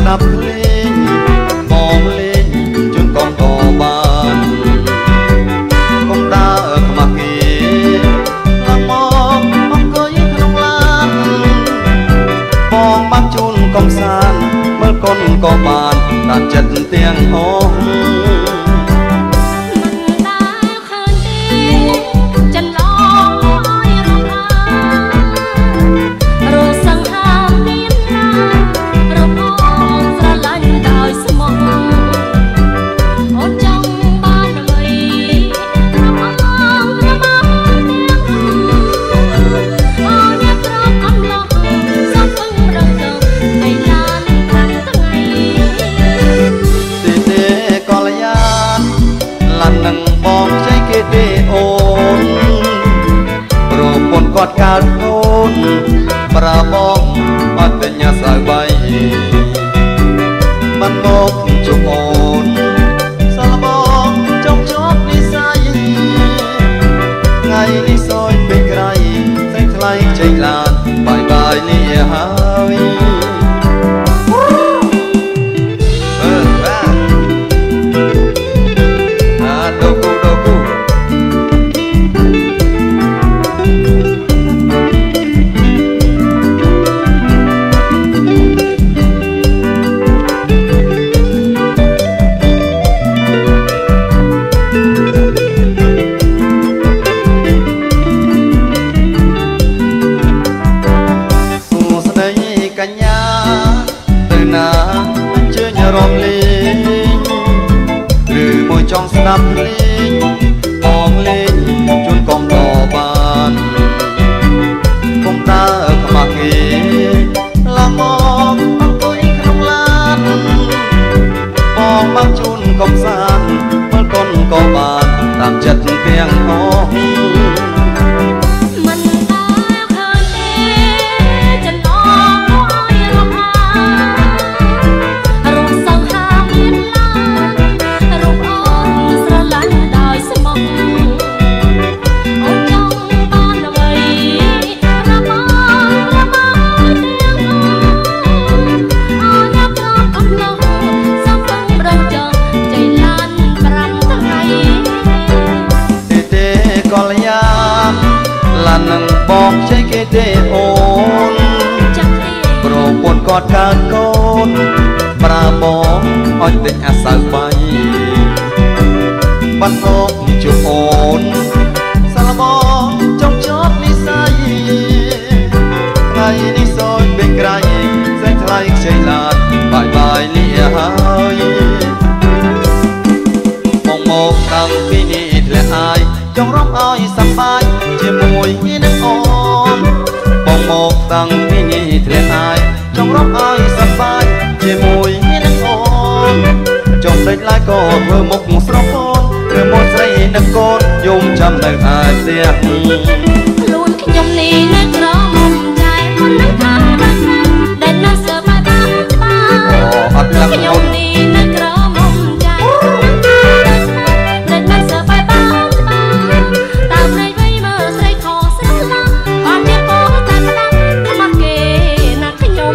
ដាប់ភ្លេងបងលេងជូនកងក៏បានកុំដើរខ្មាស់គេឡើងមកអង្គុយក្នុងឡានបងបានជូនកំសាន្តមើលកូនក៏បានតាមចិត្តទាំងអស់គាត់កើតកូនប្រាបងអត់តែញ៉ាសៅបៃមិនមកជួបអូនសាឡបងចង់ជាប់និស័យថ្ងៃនេះសោយពេកក្រៃតែថ្លៃចេញឡានបាយបាយនេះហើយចង់ស្ដាប់លេងបងលេងជូនកុំតបានកុំដើរខ្មាស់គេឡើងមកអង្គុយក្នុងឡានបងបានជូនកំសាន្តមើលកូនក៏បានតាមចិត្តទាំងអស់នឹងបងចៃគេទេអូនប្រពន្ធគាត់កើតកូនប្រាបងអត់តែអាសៅបៃបានមកជួបអូនសាឡបងចង់ជាប់និស័យថ្ងៃនេះសោយពេកក្រៃសេះថ្លៃខ្ចីឡានបាយបាយនេះហើយបងមកតាំងពីនេះធ្លាក់អាយចង់រំឲ្យសប្បាយជាមួយនឹងអូនបងមកតាំងពីនេះធ្លាក់អាយចង់រំឲ្យសប្បាយជាមួយនឹងអូនចង់ដេញឡាយក៏ធ្វើមុខស្រស់អូនឬមួយស្រីនឹងកូនយំចាំនៅឯផ្ទះខ្លួនខ្ញុំនេះនៅក្រមុំតែមិននឹងថាដែលនៅសើបាយបានច្បាស់អត់ឡើងខ្ញុំនេះនៅក្រមុំតែដែលនៅសើបាយបានតាមស្រីវ័យមើលស្រីខស្រឡាញ់អត់ជាពោតែស្ដាប់ខ្មាស់គេណាខ្ញុំ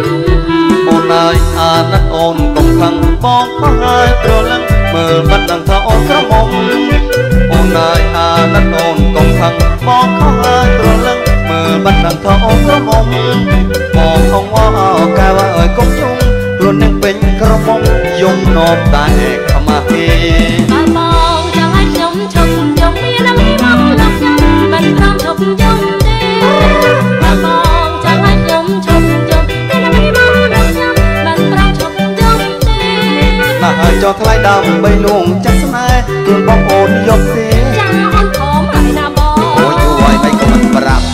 អូនអើយអាណិតអូនកុំខឹងបងខុសហើយប្រលឹងមើលមិនដឹងថាអូនក្រមុំអូនអើយអាណិតអូនកុំខឹងបងខុសហើយប្រលឹងមើលមិនដឹងថាអូនក្រមុំបងខំអោកែវអើយកុំយំខ្លួននឹងពេញក្រមុំយំនំតែខ្មាស់គេបងចង់ឲ្យខ្ញុំឈប់យំមាននឹងមកដល់ខ្ញុំមិនព្រមឈប់យំទេបងចង់ឲ្យខ្ញុំឈប់យំមាននឹងមកដល់ខ្ញុំមិនព្រមឈប់យំទេណាស់ចោះថ្លៃដើម្បីលួងចាស់ស្នេហ៍ខ្លួនបងអូនយកទេចាអូនខំហើយណាបងអូយយូរហើយមិនក៏មិនប្រាប់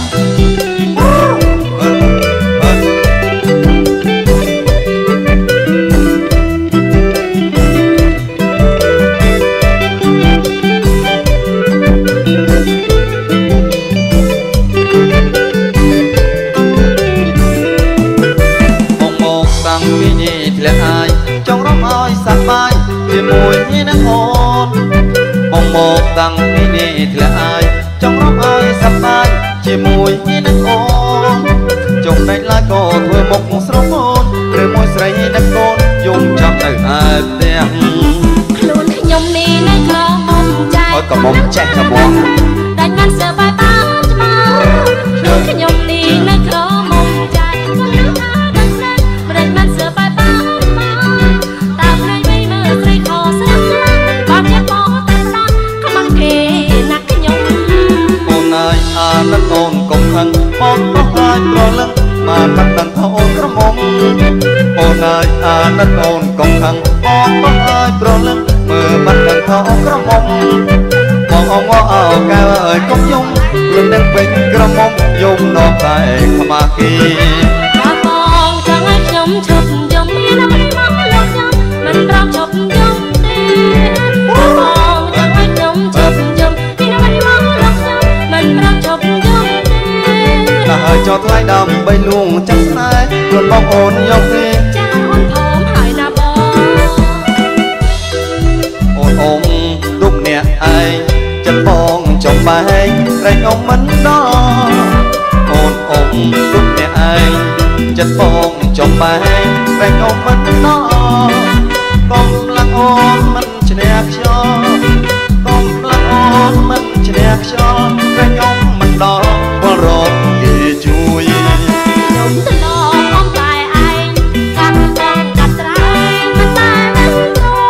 ជាមួយនឹងអូនបងមកតាំងពីនេះធ្លាក់អាយចង់រំឲ្យសប្បាយជាមួយនឹងអូនចង់ដេញឡាយក៏ធ្វើមុខស្រស់អូនឬមួយស្រីនឹងកូនយំ មុំចេះច្បងដាច់មិនសើបាយបានច្បាស់ខ្ញុំនេះនៅក្រមុំចាច់គាត់ថាដឹងណាម្ដេចមិនសើបាយបានតាភ្នែកវិញមើលស្រីខស្រាបាត់ជាបងតែផ្ដាច់ខ្មាំងគេណាស់ខ្ញុំអូនអើយអាណិតអូនកុំខឹងបងប្រហាញប្រលឹងមកមិនដឹងថាអូនក្រមុំអូនអើយអាណិតអូនកុំខឹងបងប្រហាញប្រលឹងមើលមិនដឹងថាអូនក្រមុំបងអងអើកែវអើយកុំយំលំនឹងពេញក្រមុំយំនំតែខ្មាស់គេបើបងចង់ឲ្យខ្ញុំឈប់យំមានអ្វីមកលោកខ្ញុំមិនប្រំឈប់យំទេបើបងចង់ឲ្យខ្ញុំឈប់យំមានអ្វីមកលោកខ្ញុំមិនប្រំឈប់យំទេតែឲ្យចោលថ្លៃដើម្បីលួងចាំស្នេហ៍ខ្លួនបងអូនយកទេចាអូនធំហើយណាបងអូនអងទុកអ្នកឯងចិត្តបងចំបែងត្រេកអងមិនដល់អូនអងទុកអ្នកឯងចិត្តបងចំបែងត្រេកអងមិនដល់កុំផ្លាក់អូនមិនឈ្នះខ្យល់កុំផ្លាក់អូនមិនឈ្នះខ្យល់ត្រេកអងមិនដល់បរោគេជួយខ្ញុំទៅឡងអមតែឯងកាត់បងកាត់ត្រែងមិនតែនឹង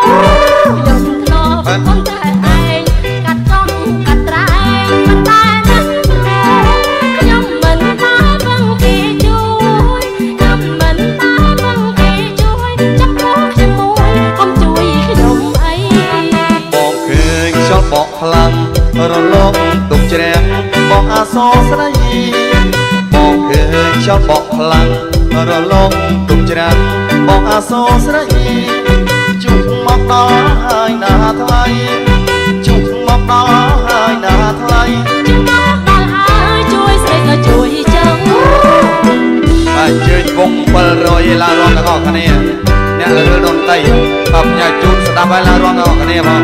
ខ្ញុំធ្លាប់អមតែឯងកាត់បងកាត់ត្រែងមិនតែនឹងខ្ញុំមិនថាបងគេជួយខ្ញុំមិនថាបងគេជួយចាំបងខ្ញុំមួយកុំជួយខ្ញុំអីបងឃើញខ្យល់បក់ខ្លាំងរលកទុកជ្រះបងអាសរស្រីបងឃើញខ្យល់បក់ខ្លាំងរលកទុកជ្រះបងអាសរស្រីជុំមកដល់ហើយណាថ្លៃជុំមកដល់ហើយណាថ្លៃជុំមកដល់ហើយជួយស្រីក៏ជួយចឹងបាទជើញវង700ឡារំទាំងអស់គ្នាអ្នកលើដូនតីអបញ៉ាជូនស្ដាប់ឲ្យឡារំទាំងអស់គ្នាបង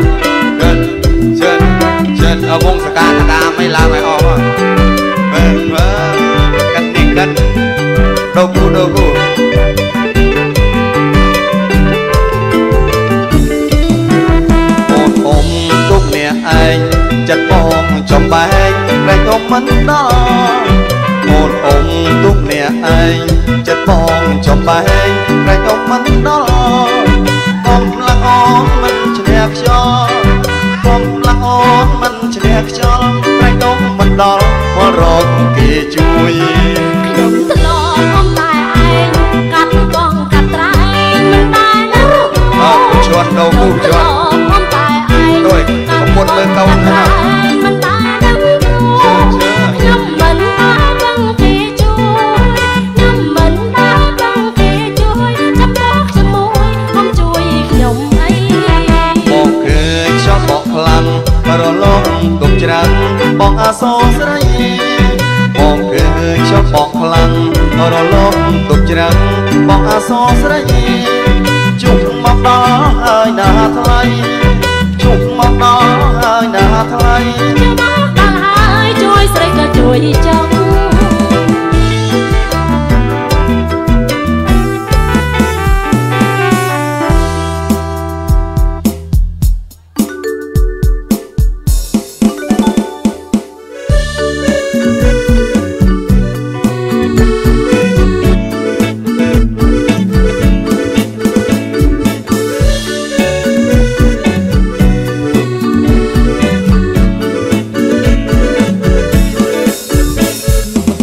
ជើញវងសកាកដាមិនឡើងឲ្យអស់បងកាត់នេះកាត់ដូគូអូនអ៊ំទុកអ្នកឯងចិត្តបងចំបែងតែខ្ញុំមិនដល់អូនអ៊ំទុកអ្នកឯងចិត្តបងចំបែងតែខ្ញុំមិនដល់អ៊ំផ្លាក់អូនមិនឈ្នះខ្យល់អ៊ំផ្លាក់អូនមិនឈ្នះខ្យល់តែខ្ញុំមិនដល់បរោគេជួយខ្ញុំធ្លាប់អមតែឯងកាត់បងកាត់ត្រែងមិនតែនឹងជាន់ដូគូជាន់អមតែឯងដូចកំពុតលើកោនណាមិនតែនឹងខ្ញុំមិនថាបងគេជួយខ្ញុំមិនថាបងគេជួយចាំបងខ្ញុំមួយកុំជួយខ្ញុំអីបងឃើញខ្យល់បក់ខ្លាំងរលកទុកជ្រះបងអាសរស្រីបងឃើញខ្យល់បក់ខ្លាំងរលកទុកជ្រះបងអាសរស្រីជុំមកដល់ហើយណាថ្លៃជុំមកដល់ហើយណាថ្លៃជុំមកដល់ហើយជួយស្រីក៏ជួយចឹង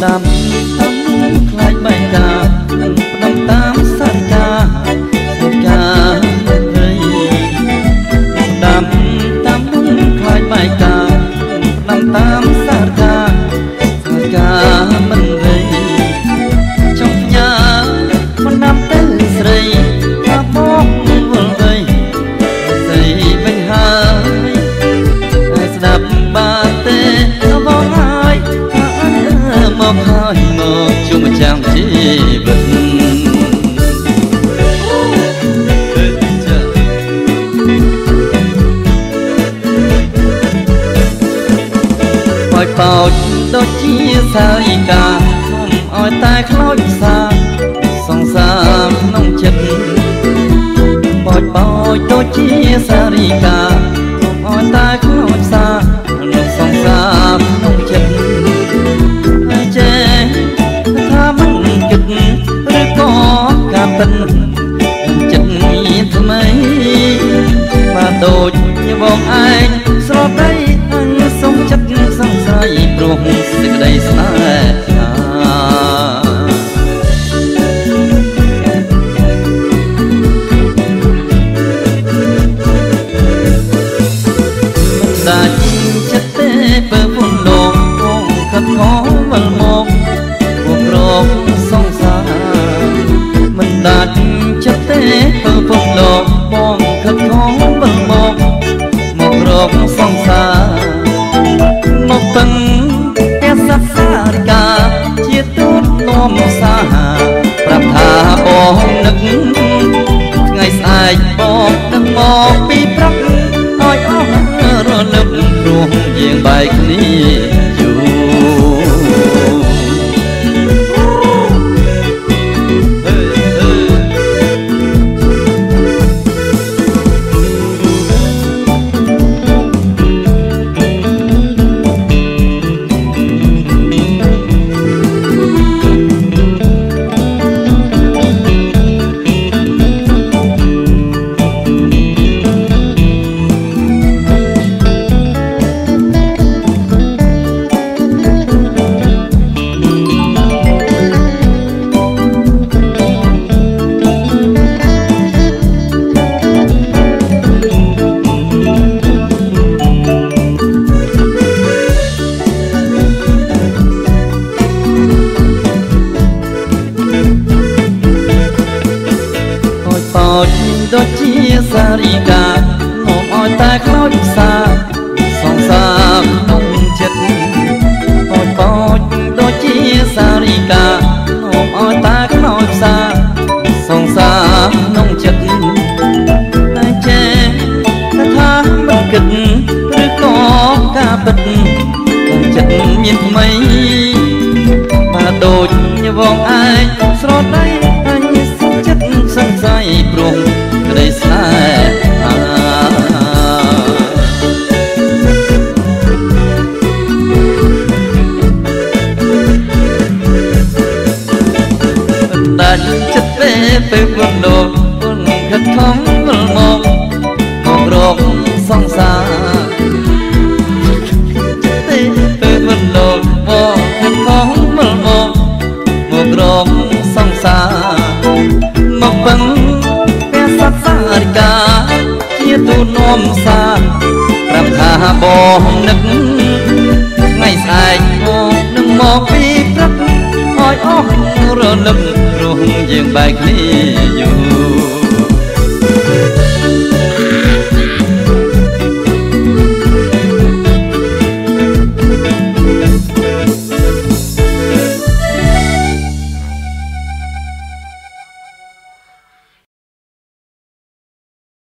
ដាំតាមខ្លាចបែកកាផ្ដំតាមសាច់ការីដាំតាមខ្លាចបែកកាផ្ដំតាមសាច់កាមិនរីចង់ផ្ញើមិនដាំទៅស្រីថាបងវល់អីស្រីវិញហើយតែស្ដាប់បានទេបងហើយមកហើយមកជួបចាំជីវិតបោចដូចជាសារីកាខ្ញុំឲ្យតែខ្លោចផ្សាសង្សារក្នុងចិត្តបោចដូចជាសារីកាខ្ញុំឲ្យតែខ្លោចផ្សា ដូចបងឯងស្រដីអញសុំចិត្តសង្ស័យព្រោះសេចក្តីស្នេហាដាច់ចិត្តទេបើពុនលោកបងខិតខំវិលមកពួករកសង្សារមិនដាច់ចិត្តទេបើពុនលោកបងខិតខំវិលមករកសង្សារមកពឹងតែសត្វសារិកាជាទូតនាំសាប្រាប់ថាបងនឹកថ្ងៃស្អែកបងនឹងមកពីព្រឹកឲ្យអស់រលឹកព្រោះយើងបែកគ្នាយូរដូចជាសារីកានាំឲ្យតែខ្លោចផ្សាសង្សារក្នុងចិត្តអូនបោចដូចជាសារីកានាំឲ្យតែខ្លោចផ្សាសង្សារក្នុងចិត្តតែចេះថាមិនគិតឬក៏ការពិតក្នុងចិត្តមានថ្មីបើដូចបងឯងស្រដីអញសុខចិត្តសង្ស័យព្រោះក្តីស្នេហាដាច់ចិត្តពេលព្រមលោកបងខិតខំវិលមករកសង្សារពេលព្រមលោកបងខិតខំវិលមករកសង្សារមកពឹងសត្វសារិកាជាទូននាំសារប្រាប់ថាបងនឹកថ្ងៃស្អែកបងនឹងមកពីព្រឹកឲ្យអស់រលឹកព្រោះយើងបែកគ្នាយូរ